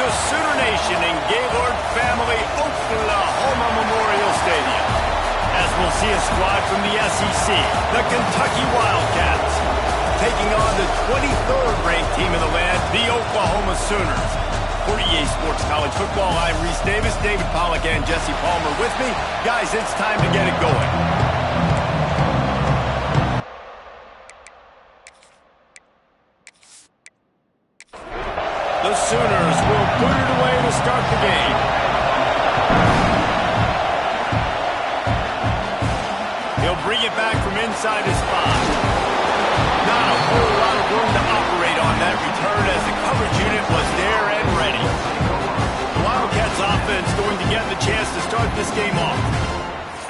to Sooner Nation in Gaylord Family Oklahoma Memorial Stadium, as we'll see a squad from the SEC, the Kentucky Wildcats, taking on the 23rd ranked team in the land, the Oklahoma Sooners. For EA Sports College Football, I'm Reese Davis, David Pollack, and Jesse Palmer with me. Guys, it's time to get it going. The Sooners will put it away to start the game. He'll bring it back from inside his 5. Not a whole lot of room to operate on that return as the coverage unit was there and ready. The Wildcats offense going to get the chance to start this game off.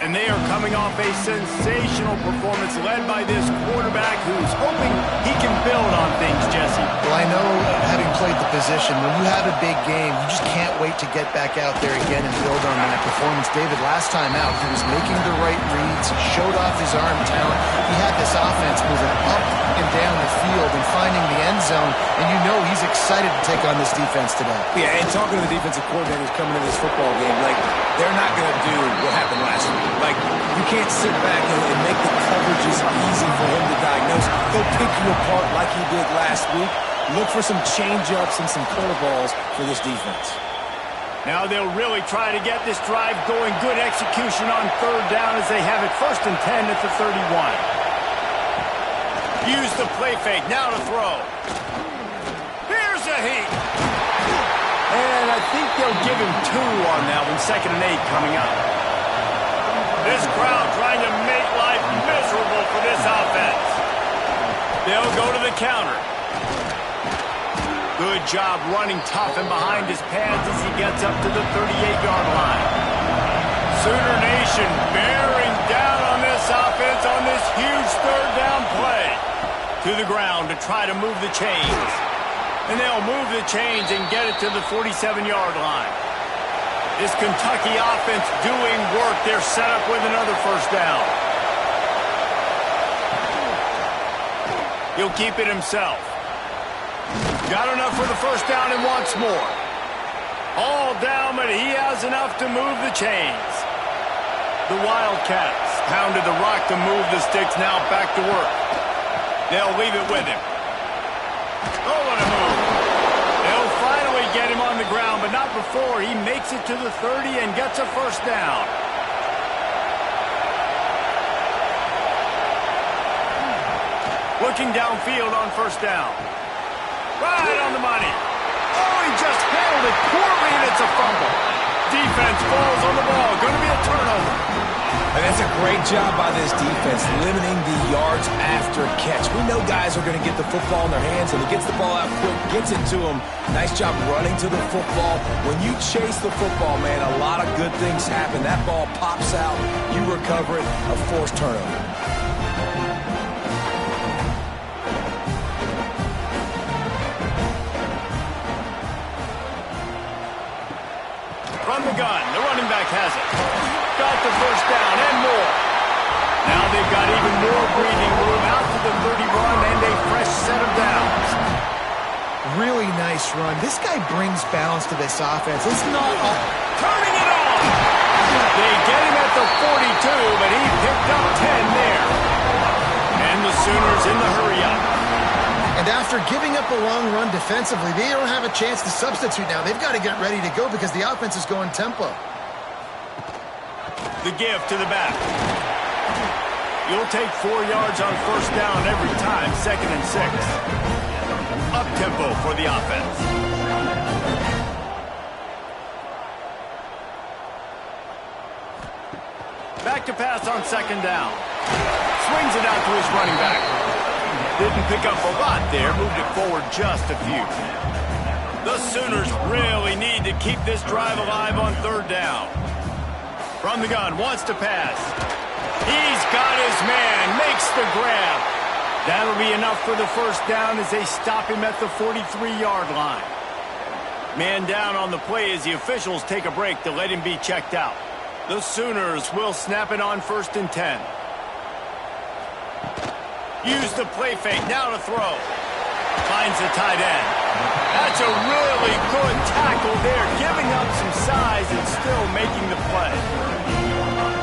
And they are coming off a sensational performance led by this quarterback who's hoping he can build on things, Jesse. Well, I know, having played the position, when you have a big game, you just can't wait to get back out there again and build on that performance. David, last time out, he was making the right reads, showed off his arm talent. He had this offense moving up and down the field and finding the end zone, and you know he's excited to take on this defense today. Yeah, and talking to the defensive coordinators coming into this football game, like, they're not going to do what happened last week. Like, you can't sit back and make the coverages easy for him to diagnose. He'll pick you apart like he did last week. Look for some change-ups and some curveballs for this defense. Now they'll really try to get this drive going. Good execution on third down as they have it 1st and 10 at the 31. Use the play fake. Now to throw. Here's a heat. And I think they'll give him 2 on that one. 2nd and 8 coming up. This crowd trying to make life miserable for this offense. They'll go to the counter. Good job running tough and behind his pads as he gets up to the 38-yard line. Sooner Nation bearing down on this offense on this huge 3rd down play. To the ground to try to move the chains. And they'll move the chains and get it to the 47-yard line. This Kentucky offense doing work. They're set up with another 1st down. He'll keep it himself. Got enough for the 1st down and wants more. All down, but he has enough to move the chains. The Wildcats pounded the rock to move the sticks. Now back to work. They'll leave it with him. Oh, what a move. They'll finally get him on the ground, but not before he makes it to the 30 and gets a 1st down. Looking downfield on 1st down. Right on the money. Oh, he just handled it poorly, and it's a fumble. Defense falls on the ball. Going to be a turnover. And that's a great job by this defense, limiting the yards after catch. We know guys are going to get the football in their hands, and he gets the ball out quick, gets it to him. Nice job running to the football. When you chase the football, man, a lot of good things happen. That ball pops out, you recover it, a forced turnover. From the gun, the running back has it. Got the 1st down and more. Now they've got even more breathing room out to the 31 and a fresh set of downs. Really nice run. This guy brings balance to this offense. It's not turning it on. They get him at the 42, but he picked up 10 there. And the Sooners in the hurry-up. And after giving up a long run defensively, they don't have a chance to substitute now. They've got to get ready to go because the offense is going tempo. The give to the back. You'll take 4 yards on 1st down every time, 2nd and 6. Up-tempo for the offense. Back to pass on 2nd down. Swings it out to his running back. Didn't pick up a lot there, moved it forward just a few. The Sooners really need to keep this drive alive on 3rd down. From the gun, wants to pass. He's got his man, makes the grab. That'll be enough for the 1st down as they stop him at the 43-yard line. Man down on the play as the officials take a break to let him be checked out. The Sooners will snap it on 1st and 10. Use the play fake, now to throw. Finds the tight end. That's a really good tackle there, giving up some size and still making the play.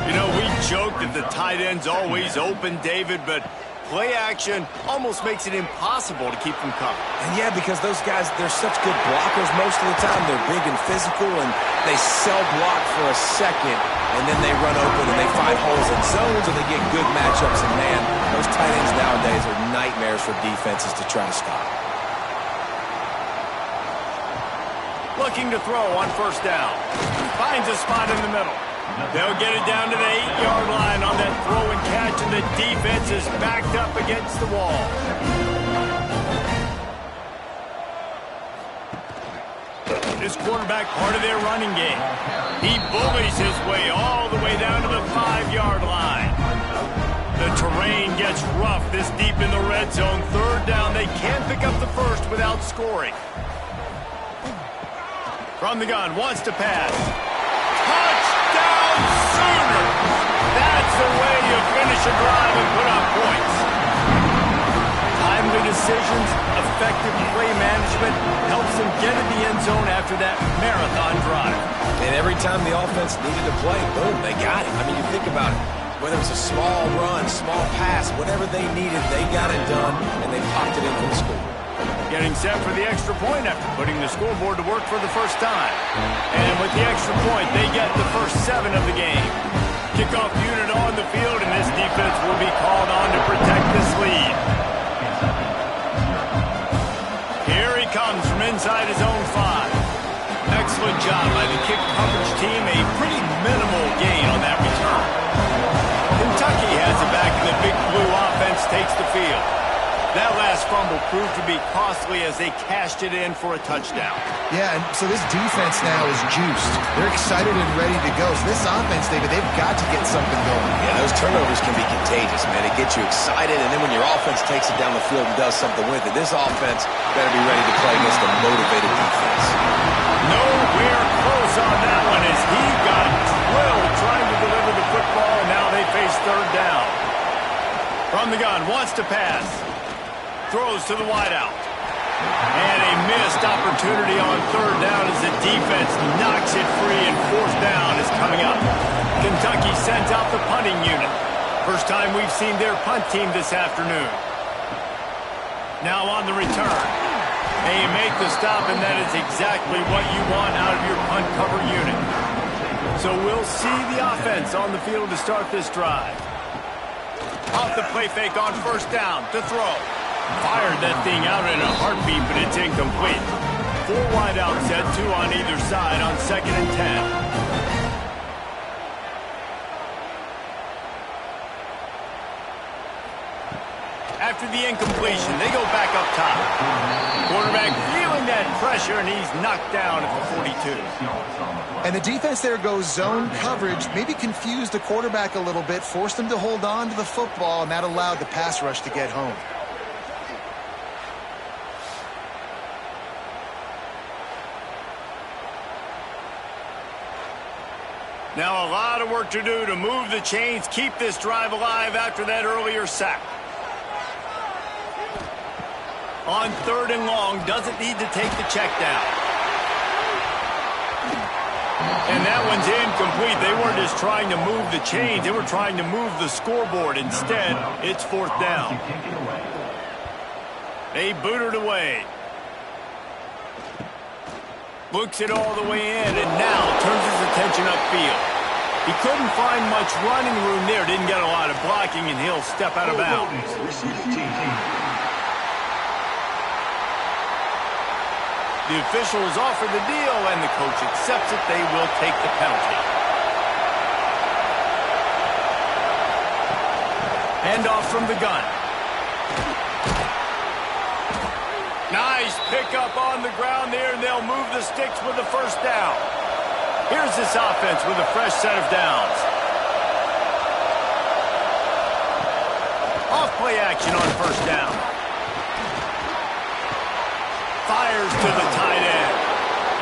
You know, we joke that the tight end's always open, David, but play action almost makes it impossible to keep them covered. And yeah, because those guys, they're such good blockers most of the time. They're big and physical, and they cell block for a second, and then they run open and they find holes in zones, and they get good matchups. And man, those tight ends nowadays are nightmares for defenses to try to stop. Looking to throw on first down. Finds a spot in the middle. They'll get it down to the 8-yard line on that throw and catch, and the defense is backed up against the wall. This quarterback part of their running game. He bullies his way all the way down to the 5-yard line. The terrain gets rough this deep in the red zone. Third down, they can't pick up the first without scoring. From the gun, wants to pass. Touchdown Sooners! That's the way you finish a drive and put up points. Timely decisions, effective play management helps them get in the end zone after that marathon drive. And every time the offense needed to play, boom, they got it. I mean, you think about it. Whether it was a small run, small pass, whatever they needed, they got it done, and they popped it in for the score. Getting set for the extra point after putting the scoreboard to work for the first time. And with the extra point, they get the first 7 of the game. Kickoff unit on the field, and this defense will be called on to protect this lead. Here he comes from inside his own 5. Excellent job by the kick coverage team. A pretty minimal gain on that return. Kentucky has it back, and the Big Blue offense takes the field. That last fumble proved to be costly as they cashed it in for a touchdown. Yeah, and so this defense now is juiced. They're excited and ready to go. So this offense, David, they've got to get something going. Yeah, those turnovers can be contagious, man. It gets you excited, and then when your offense takes it down the field and does something with it, this offense better be ready to play against a motivated defense. Nowhere close on that one as he got drilled trying to deliver the football, and now they face third down. From the gun, wants to pass. Throws to the wideout. And a missed opportunity on third down as the defense knocks it free, and fourth down is coming up. Kentucky sends out the punting unit. First time we've seen their punt team this afternoon. Now on the return. They make the stop, and that is exactly what you want out of your punt cover unit. So we'll see the offense on the field to start this drive. Off the play fake on first down to throw. Fired that thing out in a heartbeat, but it's incomplete. 4 wide out set, 2 on either side on 2nd and 10. After the incompletion, they go back up top. Quarterback feeling that pressure, and he's knocked down at the 42. And the defense there goes zone coverage, maybe confused the quarterback a little bit, forced him to hold on to the football, and that allowed the pass rush to get home. Now a lot of work to do to move the chains, keep this drive alive after that earlier sack. On 3rd and long, doesn't need to take the check down. And that one's incomplete. They weren't just trying to move the chains, they were trying to move the scoreboard. Instead, it's 4th down. They boot it away. Looks it all the way in, and now turns his attention upfield. He couldn't find much running room there, didn't get a lot of blocking, and he'll step out of bounds. The officials offer the deal, and the coach accepts it. They will take the penalty. Handoff from the gun. Nice pickup on the ground there, and they'll move the sticks with the first down. Here's this offense with a fresh set of downs. Off play action on first down. Fires to the tight end.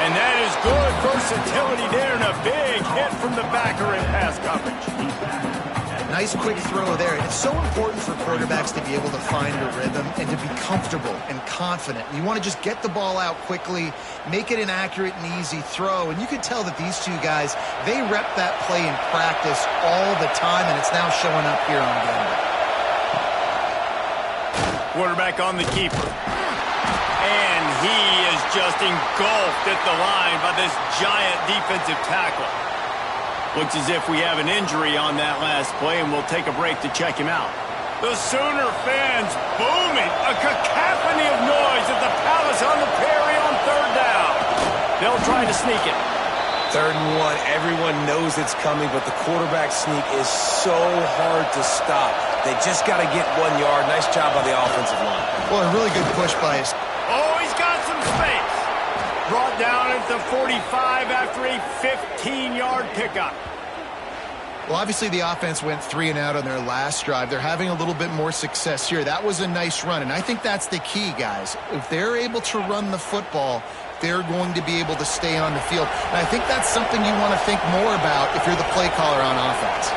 And that is good versatility there, and a big hit from the backer in pass coverage. Nice quick throw there. And it's so important for quarterbacks to be able to find a rhythm and to be comfortable and confident. You want to just get the ball out quickly, make it an accurate and easy throw. And you can tell that these two guys, they rep that play in practice all the time, and it's now showing up here on game day. Quarterback on the keeper. And he is just engulfed at the line by this giant defensive tackle. Looks as if we have an injury on that last play, and we'll take a break to check him out. The Sooner fans booming. A cacophony of noise at the Palace on the Prairie on third down. They'll try to sneak it. 3rd and 1. Everyone knows it's coming, but the quarterback sneak is so hard to stop. They just got to get 1 yard. Nice job by the offensive line. Well, a really good push by his... Oh, he's got some space. Brought down at the 45 after a 15-yard pickup. Well, obviously the offense went 3 and out on their last drive. They're having a little bit more success here. That was a nice run, and I think that's the key, guys. If they're able to run the football, they're going to be able to stay on the field. And I think that's something you want to think more about if you're the play caller on offense.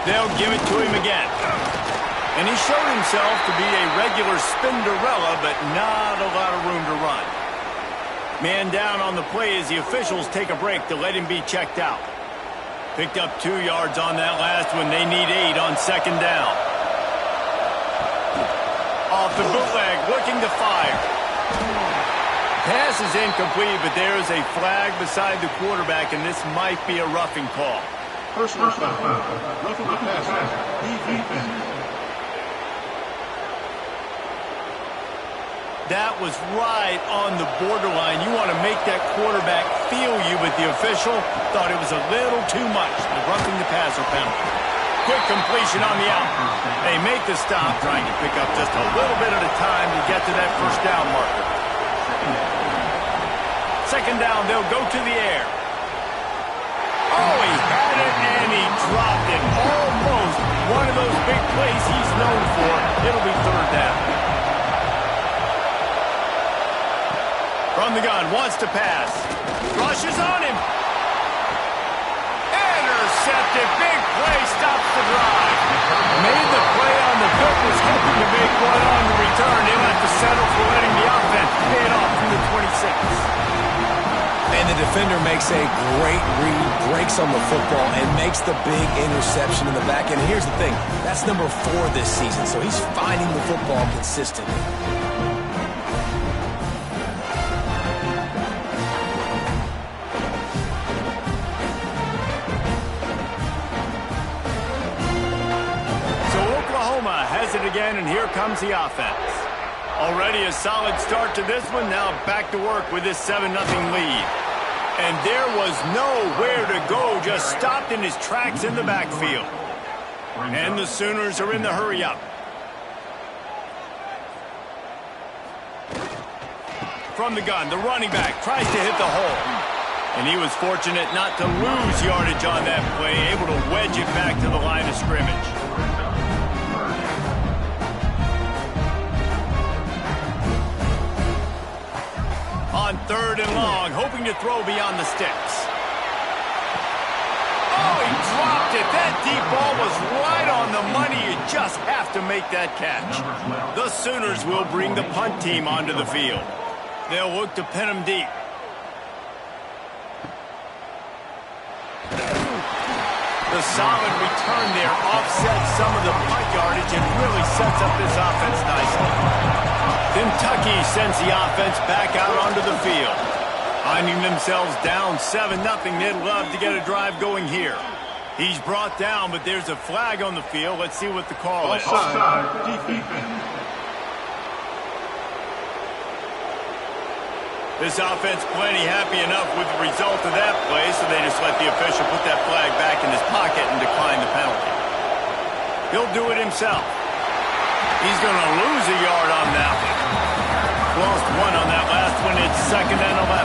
They'll give it to him again. And he showed himself to be a regular Spinderella, but not a lot of room to run. Man down on the play as the officials take a break to let him be checked out. Picked up 2 yards on that last one. They need 8 on 2nd down. Off the bootleg, looking to fire. Pass is incomplete, but there is a flag beside the quarterback, and this might be a roughing call. Personal foul. Roughing the passer. Defense. That was right on the borderline. You want to make that quarterback feel you, but the official thought it was a little too much. The roughing the passer penalty. Quick completion on the out. They make the stop, trying to pick up just a little bit at a time to get to that 1st down marker. 2nd down, they'll go to the air. Oh, he had it and he dropped it. Almost one of those big plays he's known for. It'll be 3rd down. From the gun, wants to pass. Rushes on him. Intercepted. Big play, stops the drive. Made the play on the hook, was hoping to make one on the return. He'll have to settle for letting the offense pay it off from the 26. And the defender makes a great read, breaks on the football, and makes the big interception in the back end. Here's the thing, that's number 4 this season, so he's finding the football consistently. Has it again, and here comes the offense. Already a solid start to this one. Now back to work with this 7-0 lead. And there was nowhere to go, just stopped in his tracks in the backfield. And the Sooners are in the hurry-up. From the gun, the running back tries to hit the hole. And he was fortunate not to lose yardage on that play, able to wedge it back to the line of scrimmage. On 3rd and long, hoping to throw beyond the sticks. Oh, he dropped it. That deep ball was right on the money. You just have to make that catch. The Sooners will bring the punt team onto the field. They'll look to pin him deep. The solid return there offsets some of the punt yardage and really sets up this offense nicely. Kentucky sends the offense back out onto the field. Finding themselves down 7-0, they'd love to get a drive going here. He's brought down, but there's a flag on the field. Let's see what the call is. This offense plenty happy enough with the result of that play, so they just let the official put that flag back in his pocket and decline the penalty. He'll do it himself. He's going to lose a yard on that one. Lost 1 on that last one. It's 2nd and 11.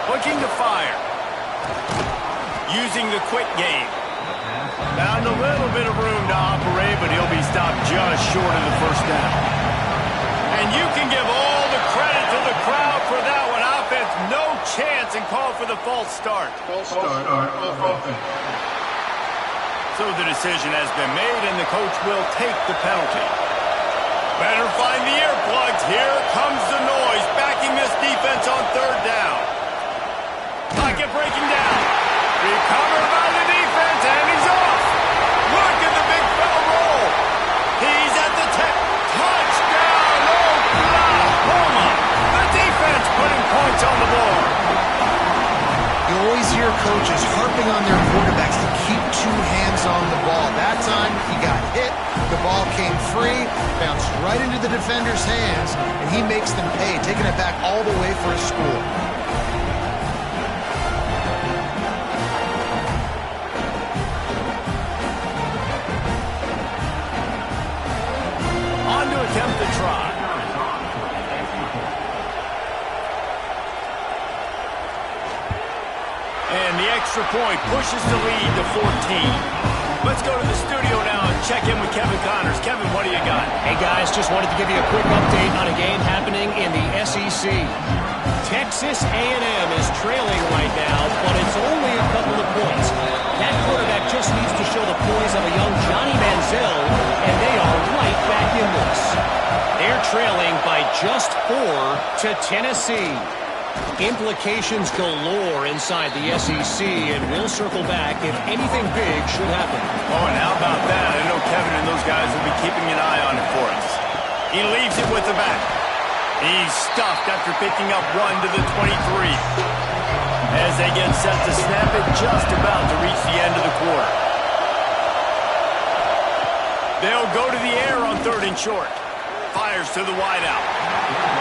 Looking to fire. Using the quick game. Found a little bit of room to operate, but he'll be stopped just short of the 1st down. And you can give all the credit to the crowd for that one. Offense, no chance and call for the false start. False start on offense. So the decision has been made, and the coach will take the penalty. Better find the earplugs. Here comes the noise, backing this defense on third down. Pocket breaking down. Recovered by the defense, and he's off. Look at the big fella roll. He's at the 10. Touchdown, Oklahoma. The defense putting points on the board. You always hear coaches harping on their quarterbacks to keep two hands on the ball. That time, he got hit, the ball came free, bounced right into the defender's hands, and he makes them pay, taking it back all the way for a score. On to attempt the try. And the extra point pushes the lead to 14. Let's go to the studio now and check in with Kevin Connors. Kevin, what do you got? Hey, guys, just wanted to give you a quick update on a game happening in the SEC. Texas A&M is trailing right now, but it's only a couple of points. That quarterback just needs to show the poise of a young Johnny Manziel, and they are right back in this. They're trailing by just 4 to Tennessee. Implications galore inside the SEC, and we'll circle back if anything big should happen. Oh, and how about that? I know Kevin and those guys will be keeping an eye on it for us. He leaves it with the back. He's stuffed after picking up 1 to the 23. As they get set to snap it, just about to reach the end of the quarter. They'll go to the air on 3rd and short. Fires to the wideout.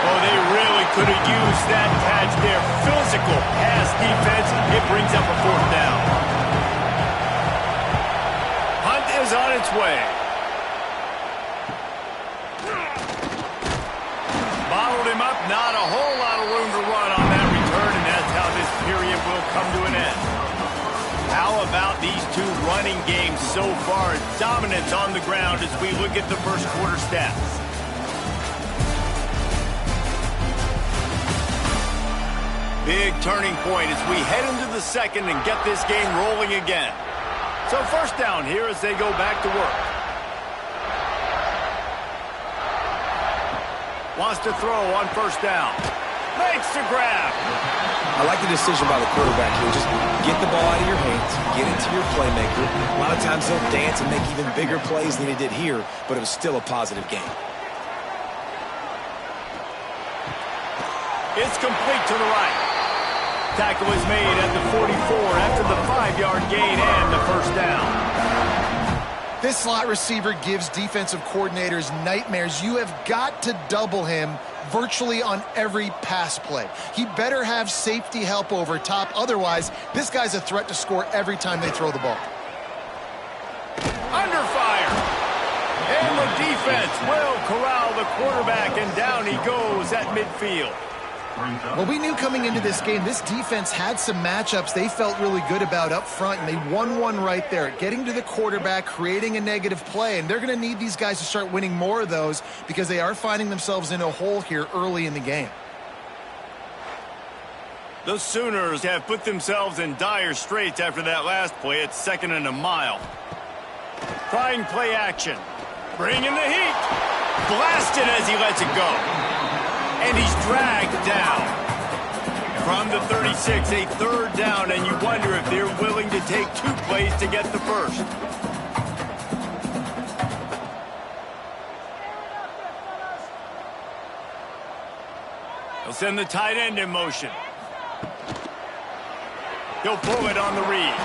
Oh, they really could have used that catch there. Physical pass defense. It brings up a 4th down. Hunt is on its way. Bottled him up. Not a whole lot of room to run on that return, and that's how this period will come to an end. How about these two running games so far? Dominance on the ground as we look at the first quarter stats. Big turning point as we head into the second and get this game rolling again. So first down here as they go back to work. Wants to throw on first down. Makes the grab. I like the decision by the quarterback here. Just get the ball out of your hands, get it to your playmaker. A lot of times they'll dance and make even bigger plays than he did here, but it was still a positive game. It's complete to the right. Tackle is made at the 44 after the 5-yard gain and the first down. This slot receiver gives defensive coordinators nightmares. You have got to double him virtually on every pass play. He better have safety help over top. Otherwise, this guy's a threat to score every time they throw the ball. Under fire. And the defense will corral the quarterback, and down he goes at midfield. Well, we knew coming into this game, this defense had some matchups they felt really good about up front, and they won one right there, getting to the quarterback, creating a negative play, and they're going to need these guys to start winning more of those because they are finding themselves in a hole here early in the game. The Sooners have put themselves in dire straits after that last play. It's 2nd and a mile. Trying play action. Bringing the heat. Blasted as he lets it go. And he's dragged down. From the 36, a 3rd down, and you wonder if they're willing to take 2 plays to get the first. They'll send the tight end in motion. He'll pull it on the read.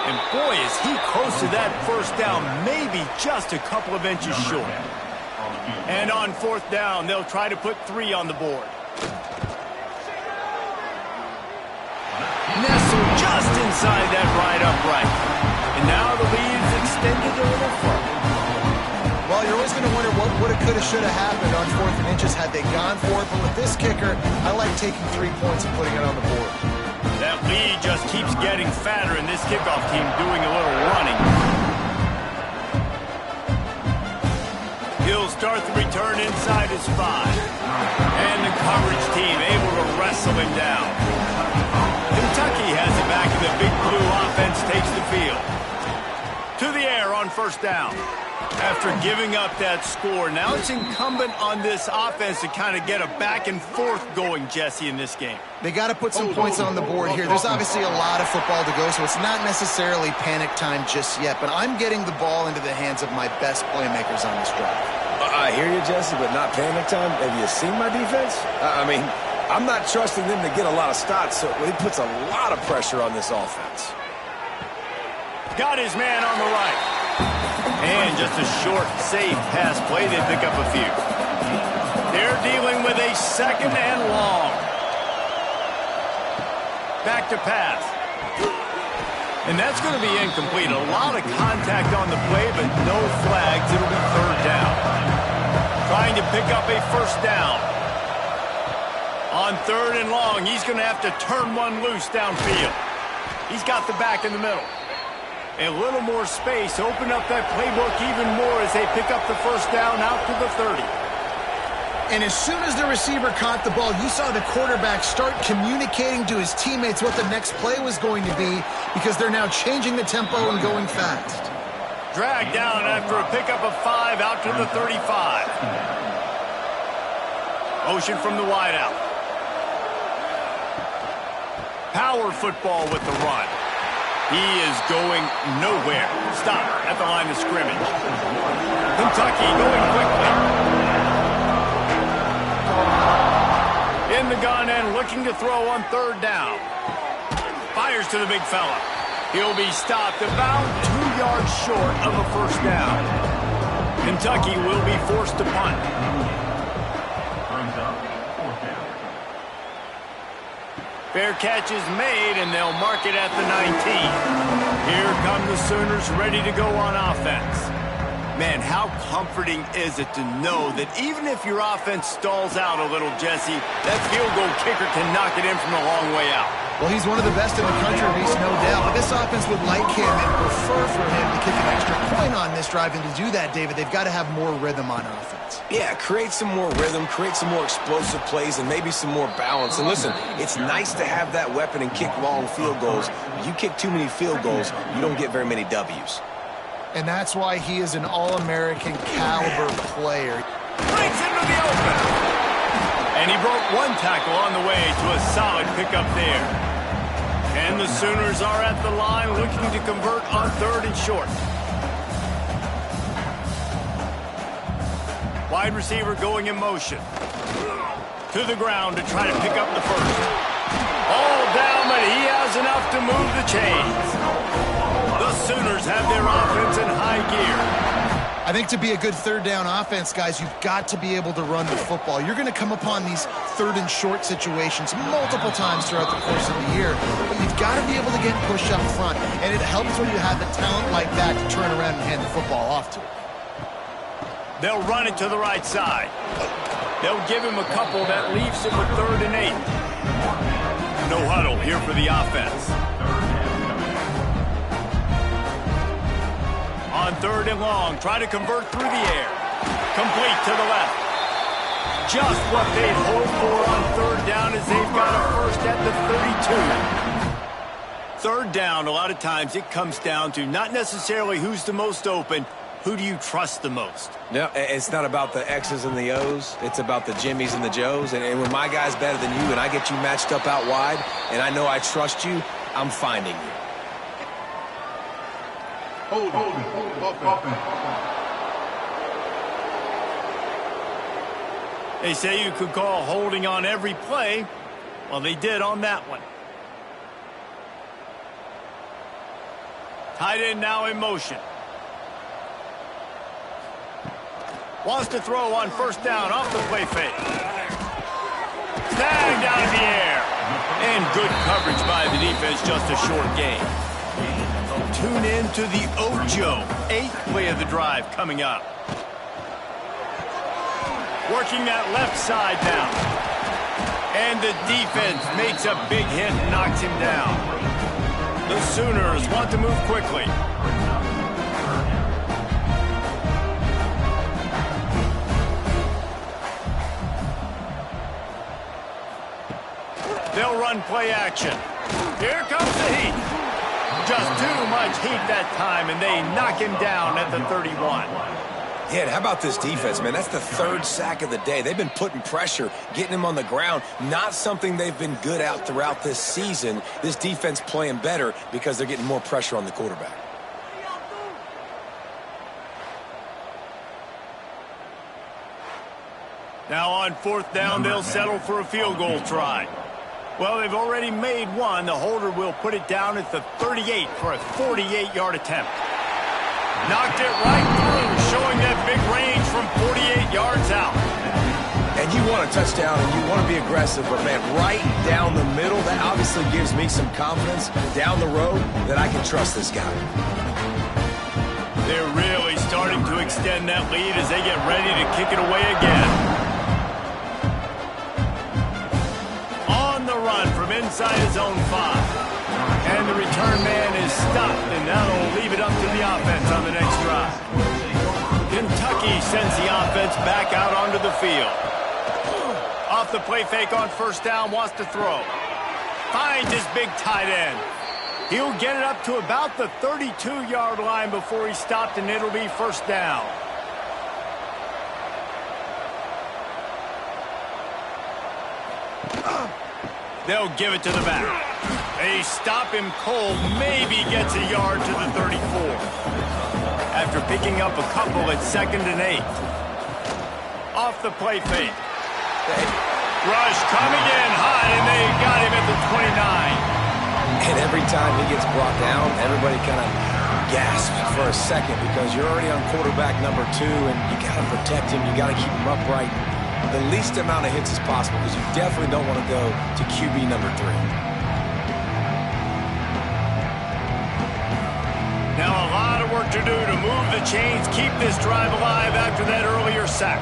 And boy, is he close to that first down, maybe just a couple of inches short. And on 4th down, they'll try to put 3 on the board. Nestled just inside that right upright. And now the lead's extended a little further. Well, you're always going to wonder what woulda, coulda, shoulda happened on 4th and inches had they gone for it. But with this kicker, I like taking 3 points and putting it on the board. That lead just keeps getting fatter, and this kickoff team doing a little running. He'll start the return inside his 5. And the coverage team able to wrestle him down. first down. After giving up that score, now it's incumbent on this offense to kind of get a back and forth going, Jesse, in this game. They got to put some points on the board here. There's obviously a lot of football to go, so it's not necessarily panic time just yet, but I'm getting the ball into the hands of my best playmakers on this drive. I hear you, Jesse, but not panic time. Have you seen my defense? I mean, I'm not trusting them to get a lot of stops, so he puts a lot of pressure on this offense. Got his man on the right. And just a short, safe pass play. They pick up a few. They're dealing with a second and long. Back to pass. And that's going to be incomplete. A lot of contact on the play, but no flags. It'll be third down. Trying to pick up a first down. On third and long, he's going to have to turn one loose downfield. He's got the back in the middle. A little more space, open up that playbook even more as they pick up the first down out to the 30. And as soon as the receiver caught the ball, you saw the quarterback start communicating to his teammates what the next play was going to be because they're now changing the tempo and going fast. Dragged down after a pickup of 5 out to the 35. Motion from the wideout. Power football with the run. He is going nowhere. Stop at the line of scrimmage. Kentucky going quickly. In the gun and looking to throw on third down. Fires to the big fella. He'll be stopped about 2 yards short of a first down. Kentucky will be forced to punt. Fair catch is made, and they'll mark it at the 19. Here come the Sooners ready to go on offense. Man, how comforting is it to know that even if your offense stalls out a little, Jesse, that field goal kicker can knock it in from a long way out. Well, he's one of the best in the country, Reese, no doubt. But this offense would like him and prefer for him to kick an extra point on this drive. And to do that, David, they've got to have more rhythm on offense. Yeah, create some more rhythm, create some more explosive plays, and maybe some more balance. And listen, it's nice to have that weapon and kick long field goals. You kick too many field goals, you don't get very many W's. And that's why he is an All-American caliber player. Breaks into the open. And he broke one tackle on the way to a solid pickup there. And the Sooners are at the line looking to convert on third and short. Wide receiver going in motion. To the ground to try to pick up the first. All down, but he has enough to move the chains. The Sooners have their offense in high gear. I think to be a good third down offense, guys, you've got to be able to run the football. You're going to come upon these third and short situations multiple times throughout the course of the year. But you've got to be able to get push up front. And it helps when you have the talent like that to turn around and hand the football off to. They'll run it to the right side. They'll give him a couple that leaves him with third and 8. No huddle here for the offense. On third and long, try to convert through the air. Complete to the left. Just what they'd hoped for on third down as they've got a first at the 32. Third down, a lot of times it comes down to not necessarily who's the most open, who do you trust the most? No, it's not about the X's and the O's. It's about the Jimmies and the Joes. And when my guy's better than you and I get you matched up out wide and I know I trust you, I'm finding you. Hold offense. They say you could call holding on every play. Well, they did on that one. Tight end now in motion. Wants to throw on first down off the play fake. Tagged out of the air. And good coverage by the defense, just a short gain. Tune in to the Ojo. 8th play of the drive coming up. Working that left side now. And the defense makes a big hit and knocks him down. The Sooners want to move quickly. They'll run play action. Here comes the heat. Just too much heat that time, and they knock him down at the 31. Yeah, and how about this defense, man? That's the third sack of the day. They've been putting pressure, getting him on the ground. Not something they've been good at throughout this season. This defense playing better because they're getting more pressure on the quarterback. Now on fourth down, they'll settle for a field goal try. Well, they've already made one. The holder will put it down at the 38 for a 48-yard attempt. Knocked it right through, showing that big range from 48 yards out. And you want a touchdown and you want to be aggressive, but, man, right down the middle, that obviously gives me some confidence down the road that I can trust this guy. They're really starting to extend that lead as they get ready to kick it away again. On the run from inside his own 5. And the return man is stopped, and that'll leave it up to the offense on the next drive. Kentucky sends the offense back out onto the field. Off the play fake on first down, wants to throw. Finds his big tight end. He'll get it up to about the 32-yard line before he's stopped, and it'll be first down. They'll give it to the back. They stop him cold, maybe gets a yard to the 34. After picking up a couple at 2nd and 8. Off the play fake. Rush coming in high, and they got him at the 29. And every time he gets brought down, everybody kind of gasps for a second because you're already on quarterback number 2, and you got to protect him. You got to keep him upright. The least amount of hits as possible because you definitely don't want to go to QB number 3. Now a lot of work to do to move the chains, keep this drive alive after that earlier sack.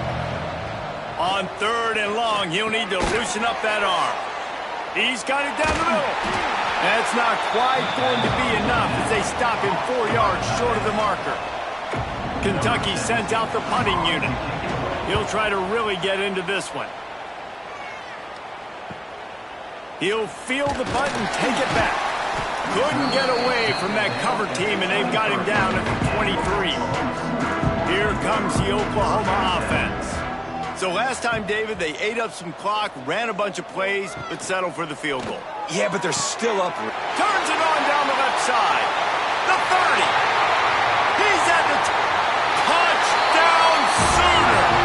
On 3rd and long, he'll need to loosen up that arm. He's got it down the middle. That's not quite going to be enough as they stop him 4 yards short of the marker. Kentucky sends out the punting unit. He'll try to really get into this one. He'll field the punt and take it back. Couldn't get away from that cover team, and they've got him down at the 23. Here comes the Oklahoma offense. So last time, David, they ate up some clock, ran a bunch of plays, but settled for the field goal. Yeah, but they're still up. Turns it on down the left side. The 30. He's at the touchdown Sooners.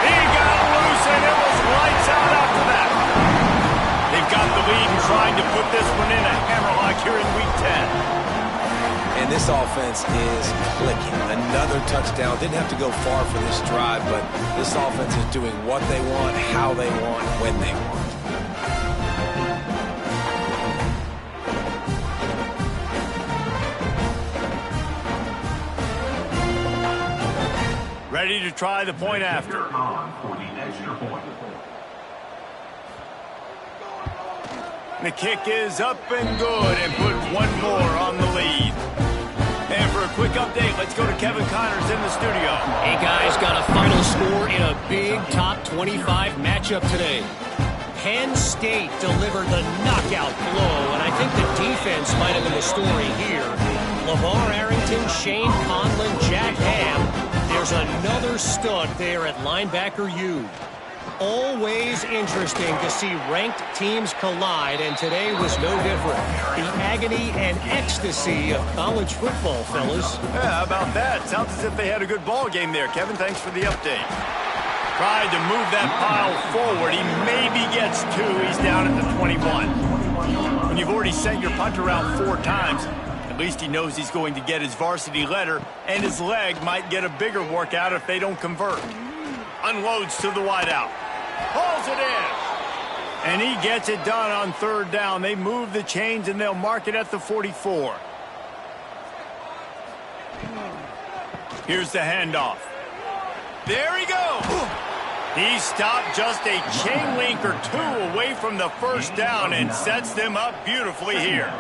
He got loose, and it was lights out after that. They've got the lead and trying to put this one in a hammerlock here in Week 10. And this offense is clicking. Another touchdown. Didn't have to go far for this drive, but this offense is doing what they want, how they want, when they want. Ready to try the point after. The kick is up and good and puts one more on the lead. And for a quick update, let's go to Kevin Connors in the studio. Hey, guys, got a final score in a big top 25 matchup today. Penn State delivered the knockout blow, and I think the defense might have been the story here. LeVar Arrington, Shane Conlon, Jack Ham. There's another stud there at linebacker U. Always interesting to see ranked teams collide, and today was no different. The agony and ecstasy of college football, fellas. Yeah, how about that? Sounds as if they had a good ball game there. Kevin, thanks for the update. Tried to move that pile forward. He maybe gets 2. He's down at the 21. When you've already sent your punter out 4 times, at least he knows he's going to get his varsity letter, and his leg might get a bigger workout if they don't convert. Unloads to the wideout. Pulls it in. And he gets it done on 3rd down. They move the chains, and they'll mark it at the 44. Here's the handoff. There he goes. He stopped just a chain link or 2 away from the first down and sets them up beautifully here.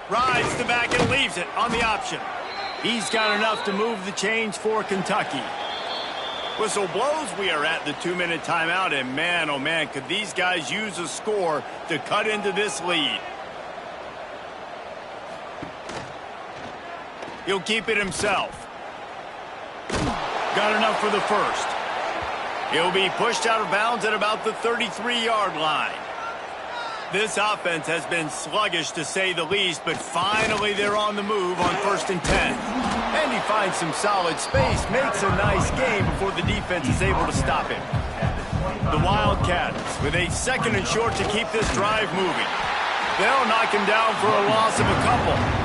Rides the back and leaves it on the option. He's got enough to move the chains for Kentucky. Whistle blows. We are at the 2-minute timeout, and man, oh man, could these guys use a score to cut into this lead. He'll keep it himself. Got enough for the first. He'll be pushed out of bounds at about the 33-yard line. This offense has been sluggish to say the least, but finally they're on the move on 1st and 10. And he finds some solid space, makes a nice game before the defense is able to stop him. The Wildcats with a 2nd and short to keep this drive moving. They'll knock him down for a loss of a couple.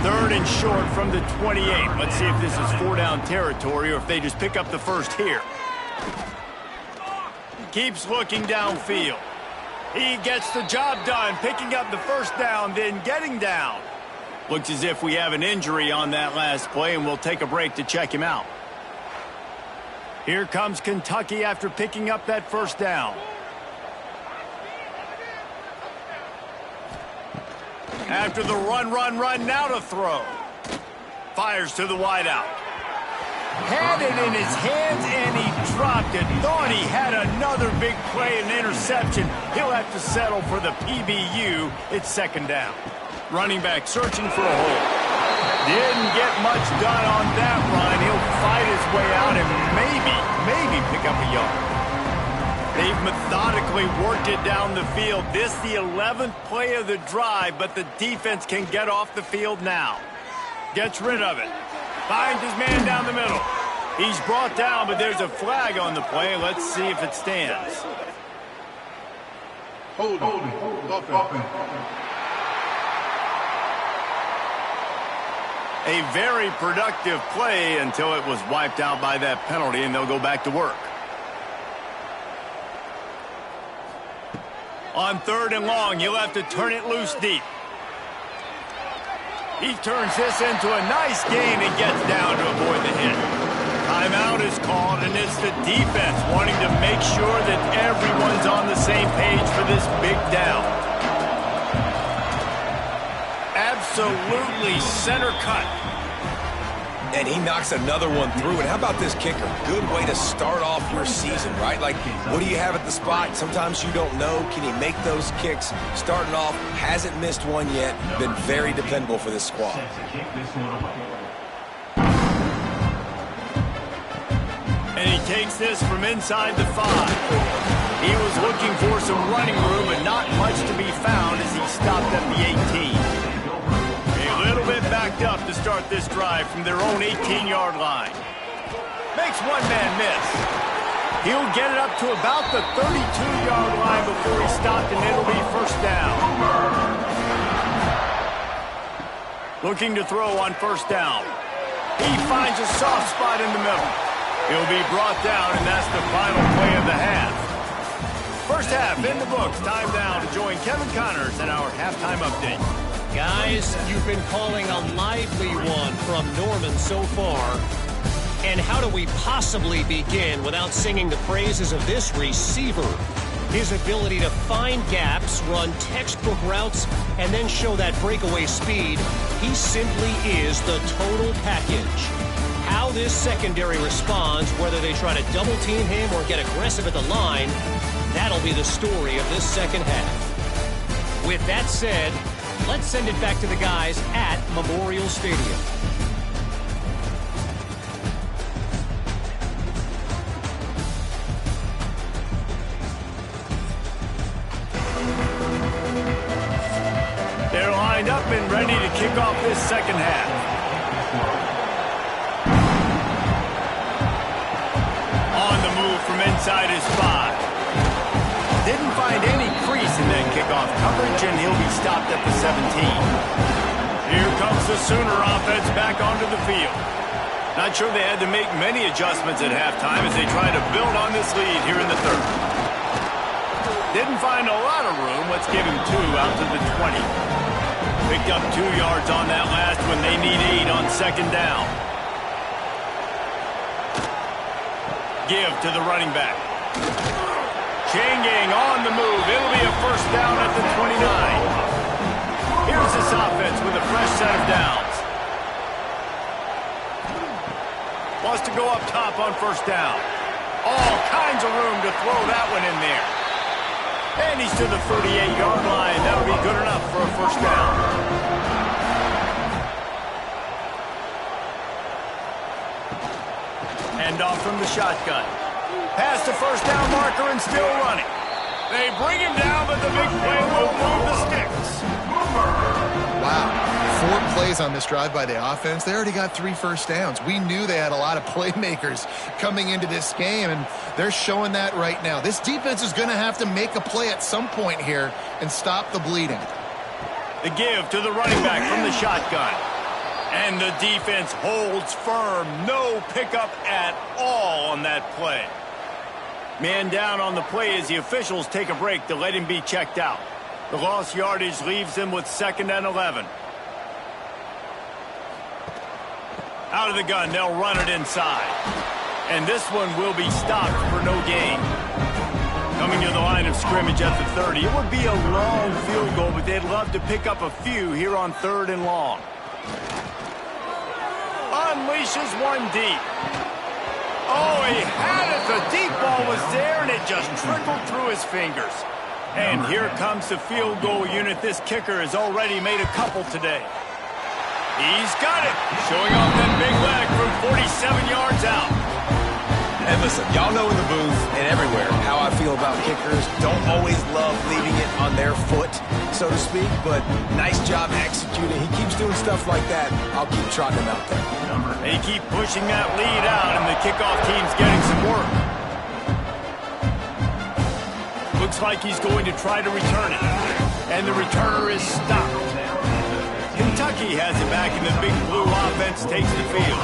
3rd and short from the 28. Let's see if this is 4-down territory or if they just pick up the first here. Keeps looking downfield. He gets the job done, picking up the first down, then getting down. Looks as if we have an injury on that last play, and we'll take a break to check him out. Here comes Kentucky after picking up that first down. After the run, now to throw. Fires to the wideout. Had it in his hands, and he dropped it. Thought he had another big play and interception. He'll have to settle for the PBU. It's 2nd down. Running back searching for a hole. Didn't get much done on that run. He'll fight his way out and maybe pick up a yard. They've methodically worked it down the field. This the 11th play of the drive, but the defense can get off the field now. Gets rid of it. Finds his man down the middle. He's brought down, but there's a flag on the play. Let's see if it stands. Hold on. A very productive play until it was wiped out by that penalty, and they'll go back to work. On 3rd and long, you'll have to turn it loose deep. He turns this into a nice gain and gets down to avoid the hit. Timeout is called, and it's the defense wanting to make sure that everyone's on the same page for this big down. Absolutely center cut. And he knocks another one through. And how about this kicker? Good way to start off your season, right? Like, what do you have at the spot? Sometimes you don't know. Can he make those kicks? Starting off, hasn't missed one yet. Been very dependable for this squad. And he takes this from inside the 5. He was looking for some running room, but not much to be found as he stopped at the 18. A little bit backed up to start this drive from their own 18-yard line. Makes one man miss. He'll get it up to about the 32-yard line before he stopped, and it'll be 1st down. Looking to throw on 1st down. He finds a soft spot in the middle. He'll be brought down, and that's the final play of the half. First half in the books. Time now to join Kevin Connors in our halftime update. Guys, you've been calling a lively one from Norman so far. And how do we possibly begin without singing the praises of this receiver? His ability to find gaps, run textbook routes, and then show that breakaway speed. He simply is the total package. How this secondary responds, whether they try to double-team him or get aggressive at the line, that'll be the story of this 2nd half. With that said, let's send it back to the guys at Memorial Stadium. They're lined up and ready to kick off this 2nd half. On the move from inside his 5. Didn't find any crease in that kickoff coverage, and he'll be stopped at the 17. Here comes the Sooner offense back onto the field. Not sure they had to make many adjustments at halftime as they try to build on this lead here in the 3rd. Didn't find a lot of room. Let's give him 2 out to the 20. Picked up 2 yards on that last one. They need 8 on 2nd down. Give to the running back. Chain gang on the move. It'll be a 1st down at the 29. Here's this offense with a fresh set of downs. Wants to go up top on 1st down. All kinds of room to throw that one in there. And he's to the 38-yard line. That'll be good enough for a 1st down. Handoff from the shotgun. Past the first down marker and still running. They bring him down, but the big play will move the sticks. Wow. 4 plays on this drive by the offense. They already got 3 first downs. We knew they had a lot of playmakers coming into this game, and they're showing that right now. This defense is going to have to make a play at some point here and stop the bleeding. The give to the running back from the shotgun. And the defense holds firm. No pickup at all on that play. Man down on the play as the officials take a break to let him be checked out. The lost yardage leaves them with 2nd and 11. Out of the gun, they'll run it inside. And this one will be stopped for no gain. Coming to the line of scrimmage at the 30. It would be a long field goal, but they'd love to pick up a few here on 3rd and long. Unleashes one deep. Oh, he had it. The deep ball was there, and it just trickled through his fingers. And here comes the field goal unit. This kicker has already made a couple today. He's got it. Showing off that big leg from 47 yards out. And listen, y'all know in the booth and everywhere how I feel about kickers. Don't always love leaving it on their foot, so to speak, but nice job executing. He keeps doing stuff like that. I'll keep trotting him out there. They keep pushing that lead out, and the kickoff team's getting some work. Looks like he's going to try to return it. And the returner is stopped. Kentucky has it back, and the big blue offense takes the field.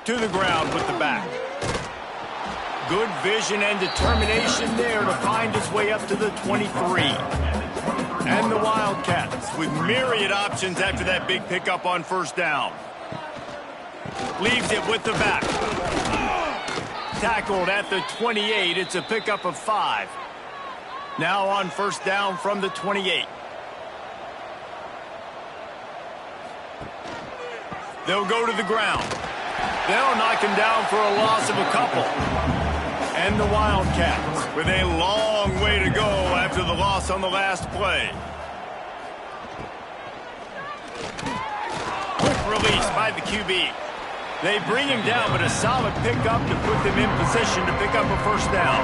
To the ground with the back. Good vision and determination there to find his way up to the 23. And the Wildcats with myriad options after that big pickup on 1st down. Leaves it with the back. Tackled at the 28. It's a pickup of 5. Now on 1st down from the 28. They'll go to the ground. They'll knock him down for a loss of a couple. And the Wildcats with a long way to go after the loss on the last play. Quick release by the QB. They bring him down, but a solid pickup to put them in position to pick up a 1st down.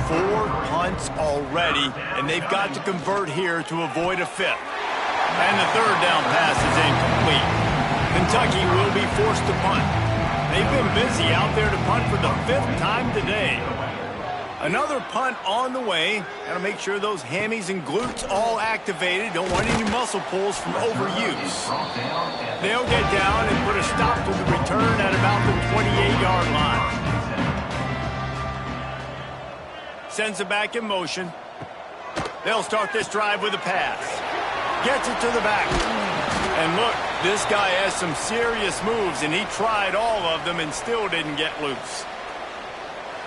4 punts already, and they've got to convert here to avoid a 5th. And the 3rd down pass is incomplete. Kentucky will be forced to punt. They've been busy out there to punt for the 5th time today. Another punt on the way. Got to make sure those hammies and glutes all activated. Don't want any muscle pulls from overuse. They'll get down and put a stop to the return at about the 28-yard line. Sends it back in motion. They'll start this drive with a pass. Gets it to the back. And look, this guy has some serious moves, and he tried all of them and still didn't get loose.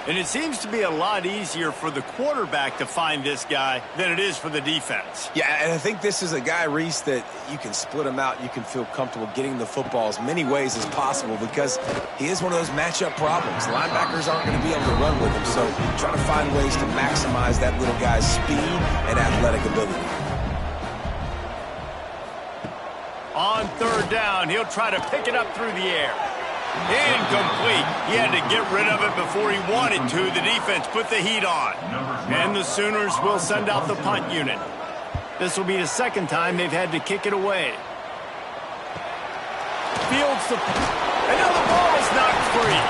And it seems to be a lot easier for the quarterback to find this guy than it is for the defense. Yeah, and I think this is a guy, Reese, that you can split him out. You can feel comfortable getting the football as many ways as possible because he is one of those matchup problems. Linebackers aren't going to be able to run with him, so try to find ways to maximize that little guy's speed and athletic ability. On 3rd down, he'll try to pick it up through the air. Incomplete. He had to get rid of it before he wanted to. The defense put the heat on. And the Sooners will send out the punt unit. This will be the 2nd time they've had to kick it away. Fields the punt. And now the ball is knocked free.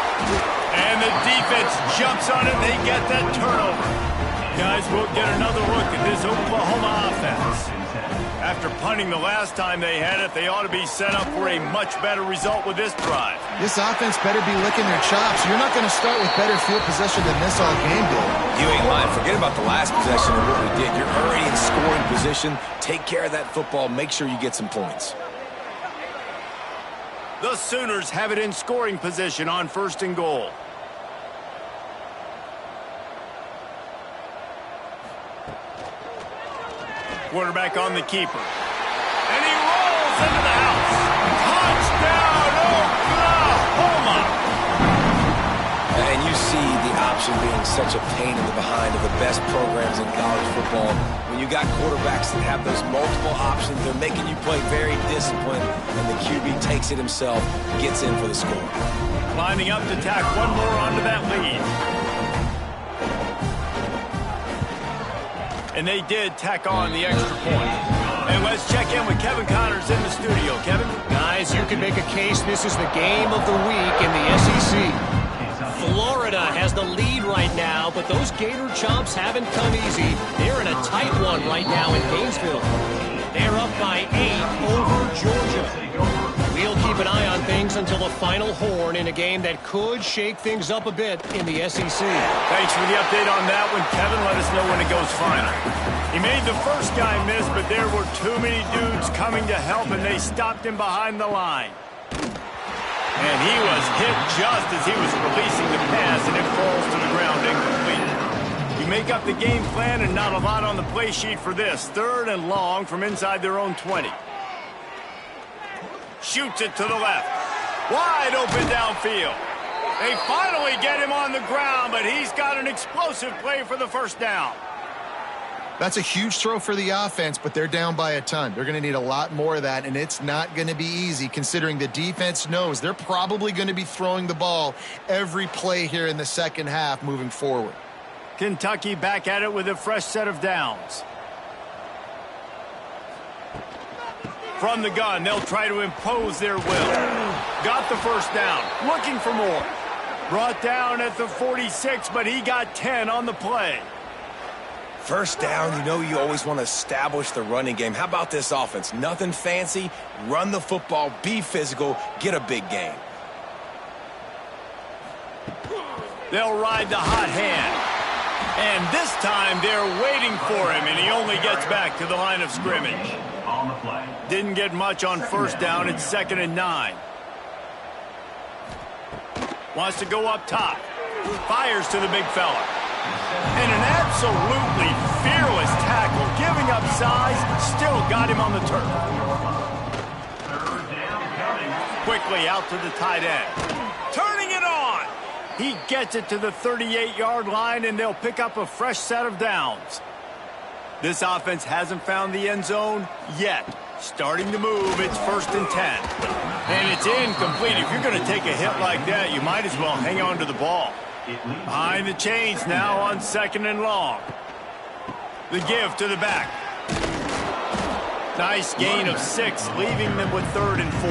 And the defense jumps on it. They get that turnover. Guys, we'll get another look at this Oklahoma offense. After punting the last time they had it, they ought to be set up for a much better result with this drive. This offense better be licking their chops. You're not going to start with better field possession than this all game, Bill. You ain't lying. Forget about the last possession and what we did. You're already in scoring position. Take care of that football. Make sure you get some points. The Sooners have it in scoring position on 1st and goal. Quarterback on the keeper. And he rolls into the house. Touchdown, Oklahoma! And you see the option being such a pain in the behind of the best programs in college football. When you got quarterbacks that have those multiple options, they're making you play very disciplined, and the QB takes it himself, gets in for the score. Lining up to tack one more onto that lead. And they did tack on the extra point. And let's check in with Kevin Connors in the studio. Kevin? Guys, you can make a case this is the game of the week in the SEC. Florida has the lead right now, but those Gator Chomps haven't come easy. They're in a tight one right now in Gainesville. They're up by 8 over Georgia. We'll keep an eye on things until the final horn in a game that could shake things up a bit in the SEC. Thanks for the update on that one, Kevin. Let us know when it goes final. He made the first guy miss, but there were too many dudes coming to help, and they stopped him behind the line. And he was hit just as he was releasing the pass, and it falls to the ground incomplete. You make up the game plan, and not a lot on the play sheet for this. 3rd and long from inside their own 20. Shoots it to the left. Wide open downfield. They finally get him on the ground, but he's got an explosive play for the first down. That's a huge throw for the offense, but they're down by a ton. They're going to need a lot more of that, and it's not going to be easy considering the defense knows they're probably going to be throwing the ball every play here in the second half moving forward. Kentucky back at it with a fresh set of downs. From the gun, they'll try to impose their will. Got the first down, looking for more. Brought down at the 46, but he got 10 on the play. First down, you know you always want to establish the running game. How about this offense? Nothing fancy. Run the football, be physical, get a big gain. They'll ride the hot hand. And this time they're waiting for him, and he only gets back to the line of scrimmage. On the play. Didn't get much on first down. It's 2nd and 9. Wants to go up top. Fires to the big fella. And an absolutely fearless tackle, giving up size, still got him on the turf. Quickly out to the tight end. Turning it on. He gets it to the 38-yard line, and they'll pick up a fresh set of downs. This offense hasn't found the end zone yet. Starting to move, it's 1st and 10. And it's incomplete. If you're going to take a hit like that, you might as well hang on to the ball. Behind the chains now on 2nd and long. The give to the back. Nice gain of 6, leaving them with 3rd and 4.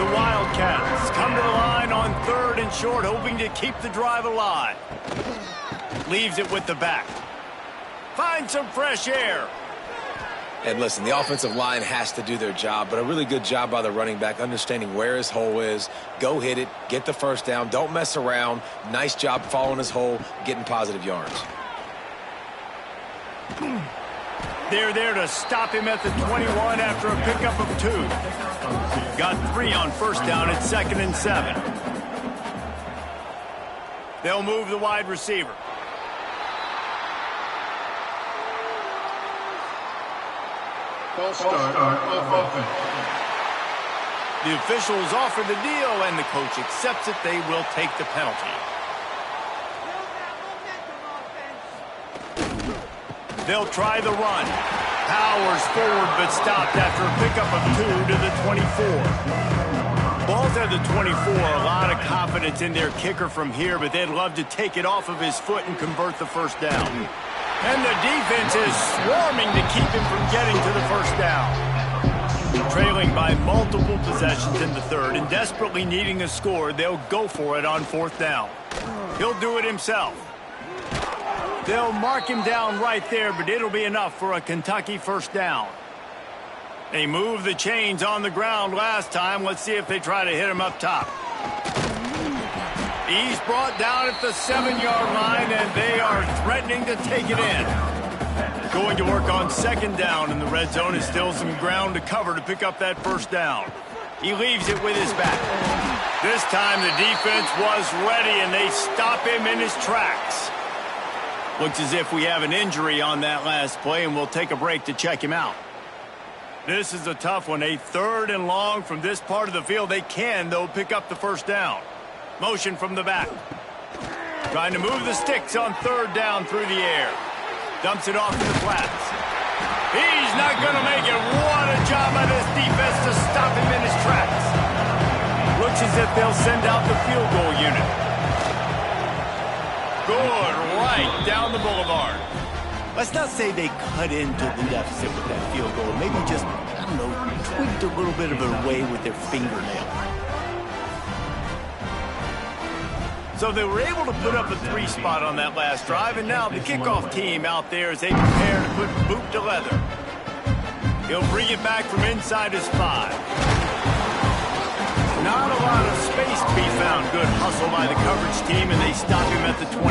The Wildcats come to the line on 3rd and short, hoping to keep the drive alive. Leaves it with the back. Find some fresh air. And listen, the offensive line has to do their job, but a really good job by the running back, understanding where his hole is. Go hit it, get the first down, don't mess around. Nice job following his hole, getting positive yards. They're there to stop him at the 21 after a pickup of 2. Got 3 on first down at 2nd and 7. They'll move the wide receiver. False start of offense. The officials offer the deal, and the coach accepts it. They will take the penalty. They'll try the run. Powers forward, but stopped after a pickup of 2 to the 24. Ball's at the 24. A lot of confidence in their kicker from here, but they'd love to take it off of his foot and convert the first down. And the defense is swarming to keep him from getting to the first down. Trailing by multiple possessions in the 3rd and desperately needing a score, they'll go for it on 4th down. He'll do it himself. They'll mark him down right there, but it'll be enough for a Kentucky first down. They moved the chains on the ground last time. Let's see if they try to hit him up top. He's brought down at the 7-yard line, and they are threatening to take it in. Going to work on 2nd down, and the red zone is still some ground to cover to pick up that first down. He leaves it with his back. This time the defense was ready, and they stop him in his tracks. Looks as if we have an injury on that last play, and we'll take a break to check him out. This is a tough one. A 3rd and long from this part of the field. They can, though, pick up the first down. Motion from the back. Trying to move the sticks on third down through the air. Dumps it off to the flats. He's not going to make it. What a job by this defense to stop him in his tracks. Looks as if they'll send out the field goal unit. Good, right down the boulevard. Let's not say they cut into the deficit with that field goal. Maybe just, I don't know, tweaked a little bit of it away with their fingernail. So they were able to put up a 3 spot on that last drive, and now the kickoff team out there as they prepare to put boot to leather. He'll bring it back from inside his 5. Not a lot of space to be found. Good hustle by the coverage team, and they stop him at the 21.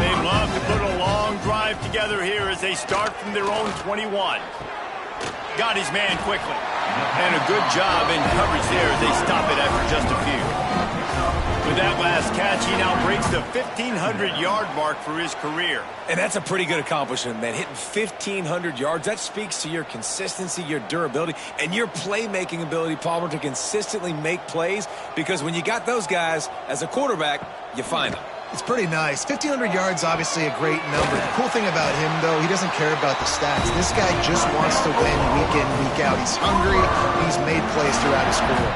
They love to put a long drive together here as they start from their own 21. Got his man quickly. And a good job in coverage there as they stop it after just a few. With that last catch, he now breaks the 1,500-yard mark for his career. And that's a pretty good accomplishment, man. Hitting 1,500 yards, that speaks to your consistency, your durability, and your playmaking ability, Palmer, to consistently make plays. Because when you got those guys, as a quarterback, you find them. It's pretty nice. 1,500 yards, obviously a great number. The cool thing about him, though, he doesn't care about the stats. This guy just wants to win week in, week out. He's hungry. He's made plays throughout his career.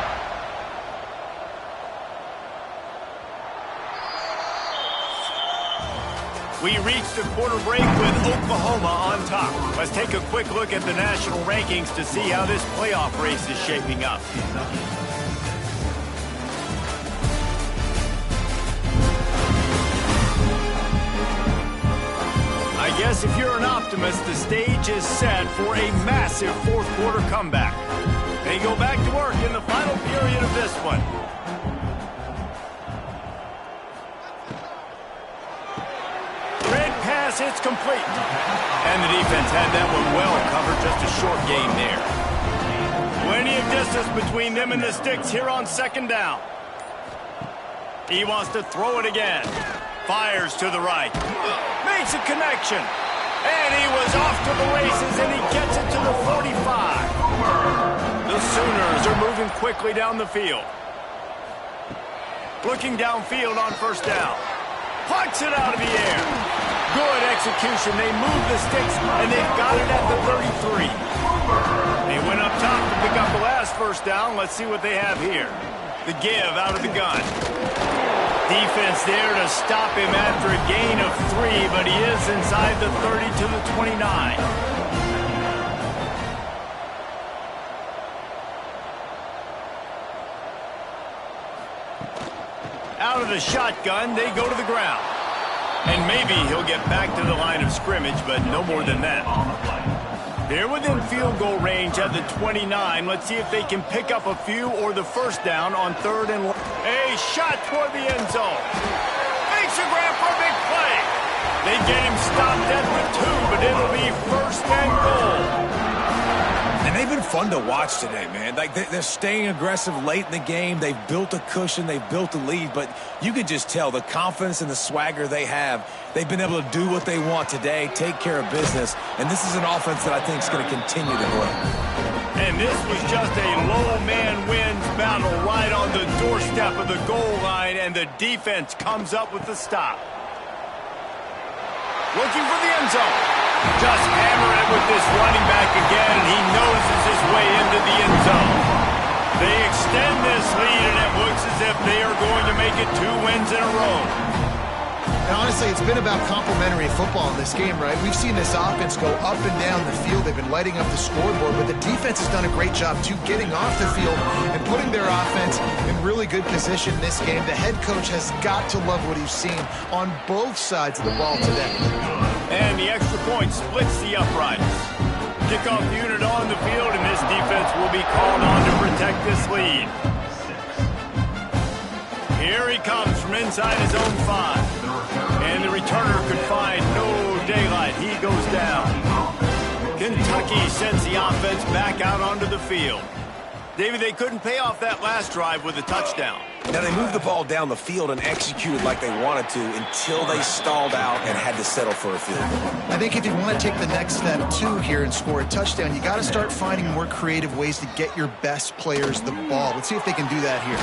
We reached the quarter break with Oklahoma on top. Let's take a quick look at the national rankings to see how this playoff race is shaping up. I guess if you're an optimist, the stage is set for a massive fourth quarter comeback. They go back to work in the final period of this one. It's complete. And the defense had that one well covered. Just a short game there. Plenty of distance between them and the sticks here on second down. He wants to throw it again. Fires to the right. Makes a connection. And he was off to the races, and he gets it to the 45. The Sooners are moving quickly down the field. Looking downfield on first down. Punts it out of the air. Good execution. They move the sticks, and they've got it at the 33. They went up top to pick up the last first down. Let's see what they have here. The give out of the gun. Defense there to stop him after a gain of 3, but he is inside the 30 to the 29. Out of the shotgun, they go to the ground. And maybe he'll get back to the line of scrimmage, but no more than that. They're within field goal range at the 29. Let's see if they can pick up a few or the first down on third and one. A shot toward the end zone. Makes a grab for a big play. They get him stopped at the 2, but it'll be first and goal. And they've been fun to watch today, man. Like, they're staying aggressive late in the game. They've built a cushion. They've built a lead. But you can just tell the confidence and the swagger they have. They've been able to do what they want today, take care of business. And this is an offense that I think is going to continue to grow. And this was just a low man wins battle right on the doorstep of the goal line. And the defense comes up with the stop. Looking for the end zone. Just hammer it with this running back again, and he noses his way into the end zone. They extend this lead, and it looks as if they are going to make it 2 wins in a row. And honestly, it's been about complementary football in this game, right? We've seen this offense go up and down the field. They've been lighting up the scoreboard, but the defense has done a great job, too, getting off the field and putting their offense in really good position this game. The head coach has got to love what he's seen on both sides of the ball today. And the extra point splits the uprights. Kickoff unit on the field, and this defense will be called on to protect this lead. Here he comes from inside his own 5. And the returner could find no daylight. He goes down. Kentucky sends the offense back out onto the field. David, they couldn't pay off that last drive with a touchdown. Now, they moved the ball down the field and executed like they wanted to until they stalled out and had to settle for a field goal. I think if you want to take the next step, too, here and score a touchdown, you got to start finding more creative ways to get your best players the ball. Let's see if they can do that here.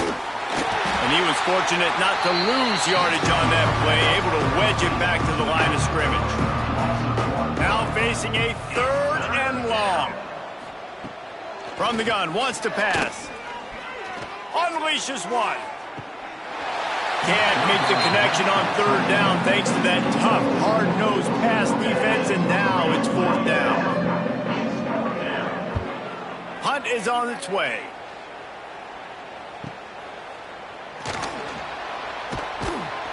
And he was fortunate not to lose yardage on that play, able to wedge it back to the line of scrimmage. Now facing a 3rd and long. From the gun, wants to pass. Unleashes one. Can't make the connection on 3rd down thanks to that tough, hard-nosed pass defense, and now it's 4th down. Hunt is on its way.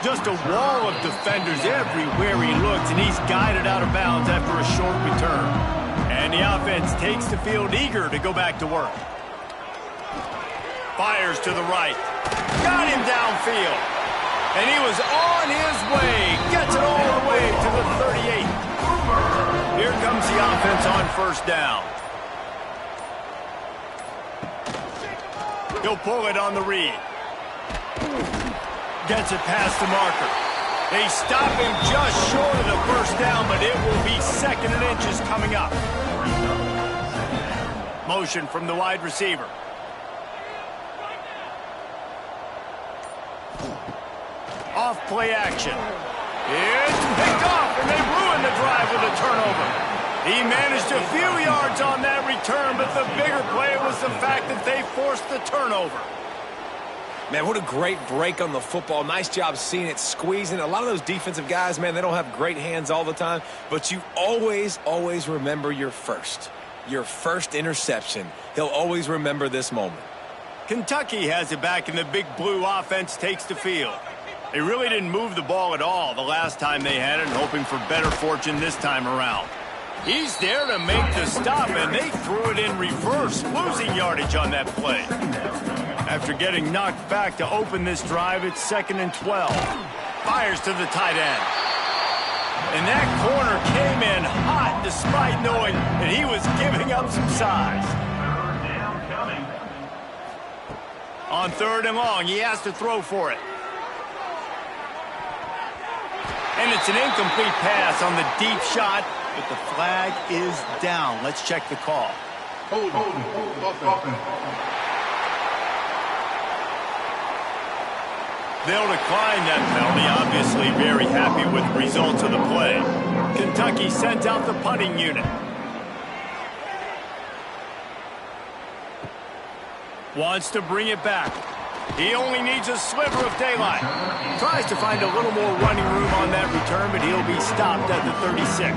Just a wall of defenders everywhere he looks, and he's guided out of bounds after a short return. And the offense takes the field eager to go back to work. Fires to the right. Got him downfield. And he was on his way. Gets it all the way to the 38. Here comes the offense on 1st down. He'll pull it on the read. Gets it past the marker. They stop him just short of the 1st down, but it will be 2nd and inches coming up. Motion from the wide receiver. Off play action. It's picked off, and they ruined the drive with a turnover. He managed a few yards on that return, but the bigger play was the fact that they forced the turnover. Man, what a great break on the football. Nice job seeing it, squeezing. A lot of those defensive guys, man, they don't have great hands all the time, but you always, always remember your first interception. He'll always remember this moment. Kentucky has it back, and the big blue offense takes the field. They really didn't move the ball at all the last time they had it, hoping for better fortune this time around. He's there to make the stop, and they threw it in reverse, losing yardage on that play. After getting knocked back to open this drive, it's 2nd and 12. Fires to the tight end. And that corner came in hot despite knowing that he was giving up some size. On 3rd and long, he has to throw for it. And it's an incomplete pass on the deep shot, but the flag is down. Let's check the call. Hold. They'll decline that penalty, obviously very happy with the results of the play. Kentucky sends out the punting unit. Wants to bring it back. He only needs a sliver of daylight. Tries to find a little more running room on that return, but he'll be stopped at the 36.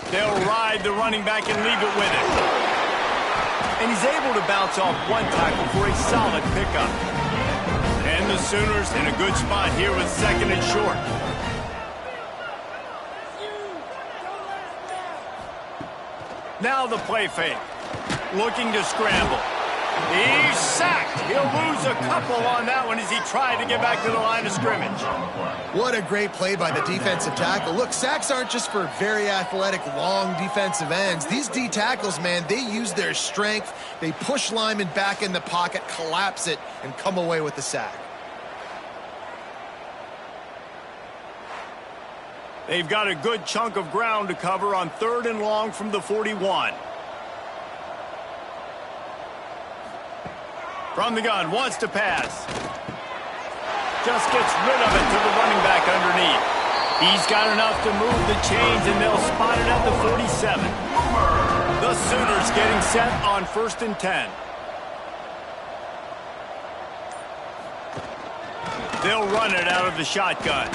They'll ride the running back and leave it with it. And he's able to bounce off one tackle for a solid pickup. And the Sooners in a good spot here with 2nd and short. Now the play fake. Looking to scramble. He's sacked. He'll lose a couple on that one as he tried to get back to the line of scrimmage. What a great play by the defensive tackle. Look, sacks aren't just for very athletic, long defensive ends. These D tackles, man, they use their strength. They push linemen back in the pocket, collapse it, and come away with the sack. They've got a good chunk of ground to cover on 3rd and long from the 41. From the gun, wants to pass. Just gets rid of it to the running back underneath. He's got enough to move the chains, and they'll spot it at the 47. The Sooners getting set on 1st and 10. They'll run it out of the shotgun.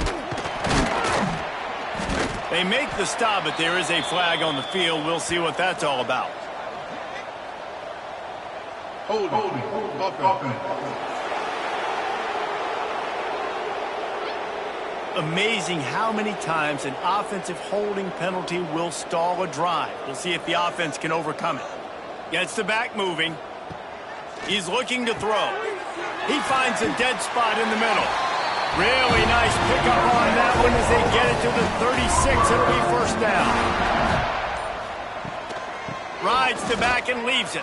They make the stop, but there is a flag on the field. We'll see what that's all about. Hold. Amazing how many times an offensive holding penalty will stall a drive. We'll see if the offense can overcome it. Gets the back moving. He's looking to throw. He finds a dead spot in the middle. Really nice pickup on that one as they get it to the 36. It'll be 1st down. Rides the back and leaves it.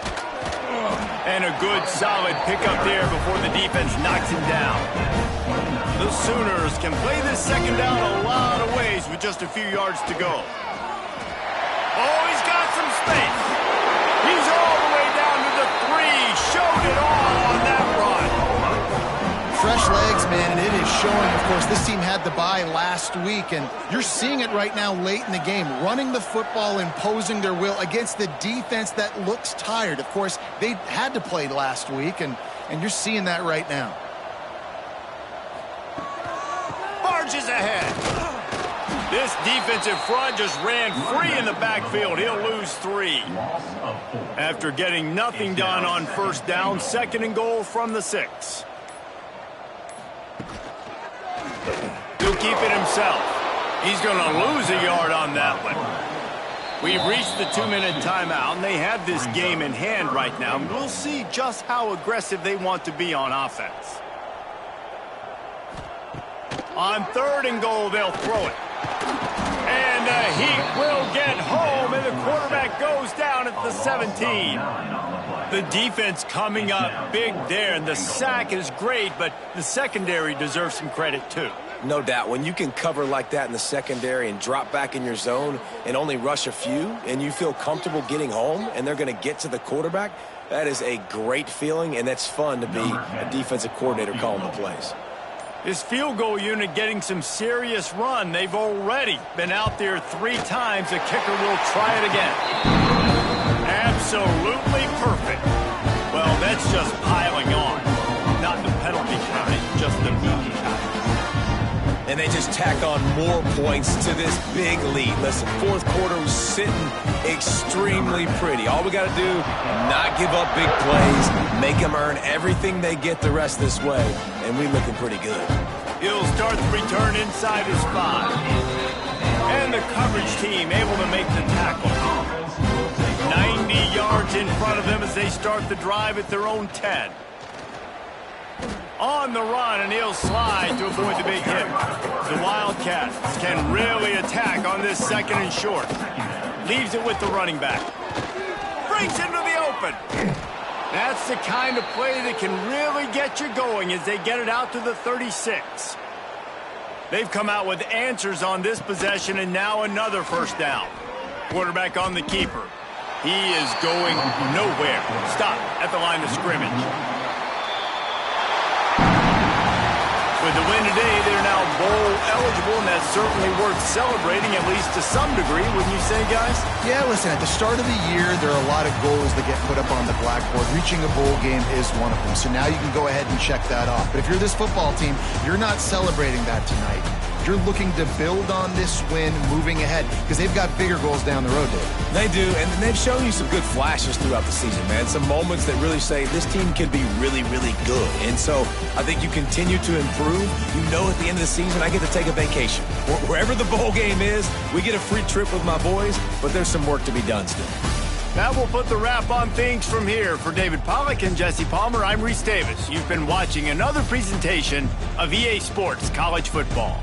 And a good, solid pickup there before the defense knocks him down. The Sooners can play this 2nd down a lot of ways with just a few yards to go. Oh, he's got some space. man, and it is showing, of course. This team had the bye last week, and you're seeing it right now late in the game, running the football, imposing their will against the defense that looks tired. Of course, they had to play last week, and you're seeing that right now. Marches ahead. This defensive front just ran free in the backfield. He'll lose 3. After getting nothing done on first down, 2nd and goal from the 6. He'll keep it himself. He's going to lose a yard on that one. We've reached the 2-minute timeout, and they have this game in hand right now. We'll see just how aggressive they want to be on offense. On 3rd and goal, they'll throw it. And the Heat will get home, and the quarterback goes down at the 17. The defense coming up big there, and the sack is great, but the secondary deserves some credit too. No doubt. When you can cover like that in the secondary and drop back in your zone and only rush a few, and you feel comfortable getting home, and they're going to get to the quarterback, that is a great feeling, and that's fun to be a defensive coordinator calling the plays. This field goal unit getting some serious run. They've already been out there 3 times. The kicker will try it again. Absolutely perfect. Well, that's just piling on. Not the penalty count, just the beating count. And they just tack on more points to this big lead. Listen, 4th quarter was sitting extremely pretty. All we got to do, not give up big plays, make them earn everything they get the rest this way, and we're looking pretty good. He'll start the return inside his 5. And the coverage team able to make the tackle. 90 yards in front of them as they start the drive at their own 10. On the run, and he'll slide to avoid the big hit. The Wildcats can really attack on this 2nd and short. Leaves it with the running back. Brings into the open. That's the kind of play that can really get you going as they get it out to the 36. They've come out with answers on this possession, and now another first down. Quarterback on the keeper. He is going nowhere. Stop at the line of scrimmage. With the win today, they're now bowl eligible, and that's certainly worth celebrating, at least to some degree, wouldn't you say, guys? Yeah, listen, at the start of the year, there are a lot of goals that get put up on the blackboard. Reaching a bowl game is one of them, so now you can go ahead and check that off. But if you're this football team, you're not celebrating that tonight. You're looking to build on this win moving ahead because they've got bigger goals down the road, David. They do, and they've shown you some good flashes throughout the season, man. Some moments that really say this team can be really, really good. And so I think you continue to improve. You know at the end of the season, I get to take a vacation. Wherever the bowl game is, we get a free trip with my boys, but there's some work to be done still. That will put the wrap on things from here. For David Pollack and Jesse Palmer, I'm Reese Davis. You've been watching another presentation of EA Sports College Football.